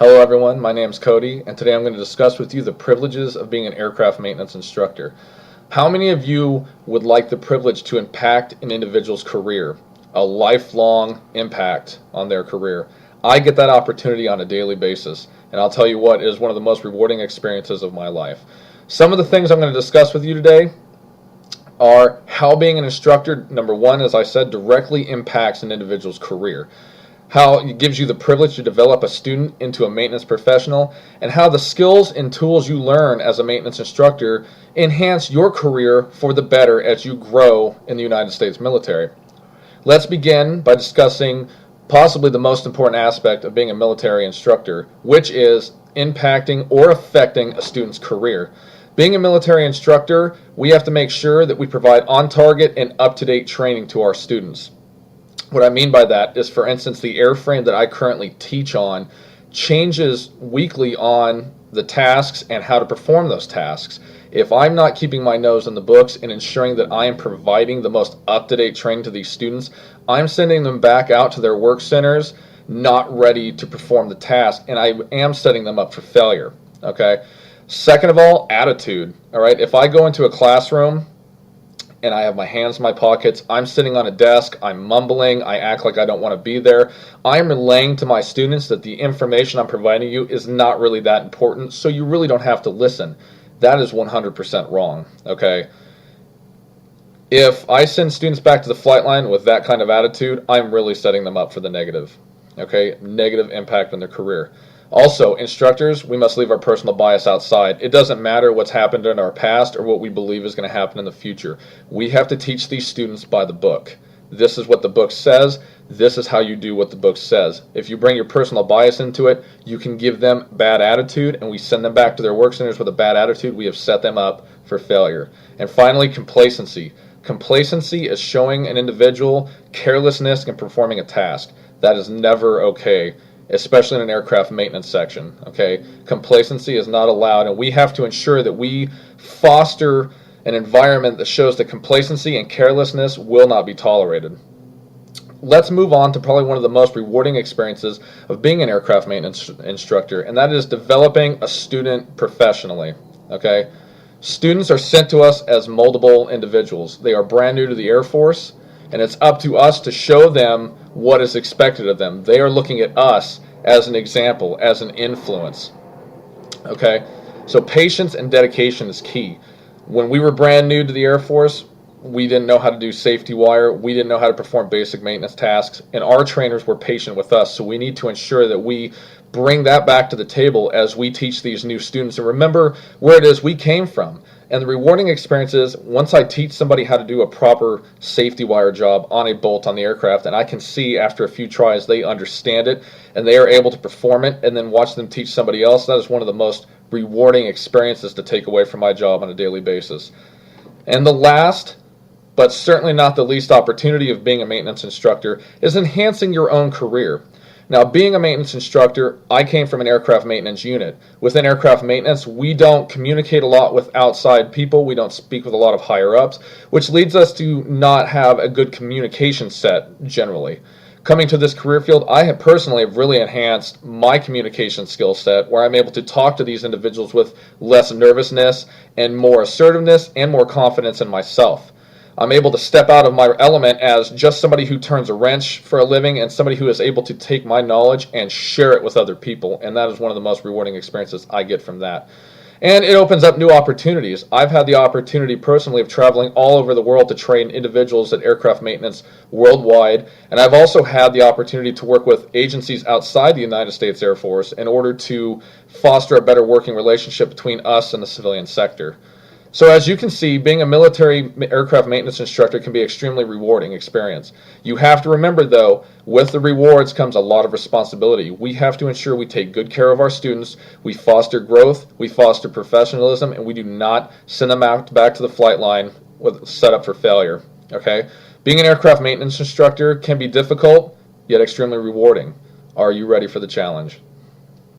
Hello everyone, my name is Cody, and today I'm going to discuss with you the privileges of being an aircraft maintenance instructor. How many of you would like the privilege to impact an individual's career, a lifelong impact on their career? I get that opportunity on a daily basis, and I'll tell you what, it is one of the most rewarding experiences of my life. Some of the things I'm going to discuss with you today are how being an instructor, number one, as I said, directly impacts an individual's career, how it gives you the privilege to develop a student into a maintenance professional, and how the skills and tools you learn as a maintenance instructor enhance your career for the better as you grow in the United States military. Let's begin by discussing possibly the most important aspect of being a military instructor, which is impacting or affecting a student's career. Being a military instructor, we have to make sure that we provide on-target and up-to-date training to our students. What I mean by that is, for instance, the airframe that I currently teach on changes weekly on the tasks and how to perform those tasks. If I'm not keeping my nose in the books and ensuring that I am providing the most up-to-date training to these students, I'm sending them back out to their work centers not ready to perform the task, and I am setting them up for failure. Okay. Second of all, attitude. All right. If I go into a classroom and I have my hands in my pockets, I'm sitting on a desk, I'm mumbling, I act like I don't want to be there, I'm relaying to my students that the information I'm providing you is not really that important, so you really don't have to listen. That is 100% wrong, okay? If I send students back to the flight line with that kind of attitude, I'm really setting them up for the negative, okay? Negative impact on their career. Also, instructors, we must leave our personal bias outside. It doesn't matter what's happened in our past or what we believe is going to happen in the future. We have to teach these students by the book. This is what the book says. This is how you do what the book says. If you bring your personal bias into it, you can give them bad attitude, and we send them back to their work centers with a bad attitude. We have set them up for failure. And finally, complacency. Complacency is showing an individual carelessness in performing a task. That is never okay, especially in an aircraft maintenance section. Okay, complacency is not allowed, and we have to ensure that we foster an environment that shows that complacency and carelessness will not be tolerated. Let's move on to probably one of the most rewarding experiences of being an aircraft maintenance instructor, and that is developing a student professionally. Okay, students are sent to us as moldable individuals. They are brand new to the Air Force, and it's up to us to show them what is expected of them. They are looking at us as an example, as an influence. Okay? So patience and dedication is key. When we were brand new to the Air Force, we didn't know how to do safety wire. We didn't know how to perform basic maintenance tasks, and our trainers were patient with us. So we need to ensure that we bring that back to the table as we teach these new students and remember where it is we came from. And the rewarding experience is, once I teach somebody how to do a proper safety wire job on a bolt on the aircraft, and I can see after a few tries they understand it and they are able to perform it, and then watch them teach somebody else, that is one of the most rewarding experiences to take away from my job on a daily basis. And the last, but certainly not the least, opportunity of being a maintenance instructor is enhancing your own career. Now, being a maintenance instructor, I came from an aircraft maintenance unit. Within aircraft maintenance, we don't communicate a lot with outside people. We don't speak with a lot of higher-ups, which leads us to not have a good communication set generally. Coming to this career field, I have personally really enhanced my communication skill set, where I'm able to talk to these individuals with less nervousness and more assertiveness and more confidence in myself. I'm able to step out of my element as just somebody who turns a wrench for a living and somebody who is able to take my knowledge and share it with other people, and that is one of the most rewarding experiences I get from that. And it opens up new opportunities. I've had the opportunity personally of traveling all over the world to train individuals at aircraft maintenance worldwide, and I've also had the opportunity to work with agencies outside the United States Air Force in order to foster a better working relationship between us and the civilian sector. So as you can see, being a military aircraft maintenance instructor can be an extremely rewarding experience. You have to remember, though, with the rewards comes a lot of responsibility. We have to ensure we take good care of our students, we foster growth, we foster professionalism, and we do not send them out back to the flight line with set up for failure. Okay? Being an aircraft maintenance instructor can be difficult, yet extremely rewarding. Are you ready for the challenge?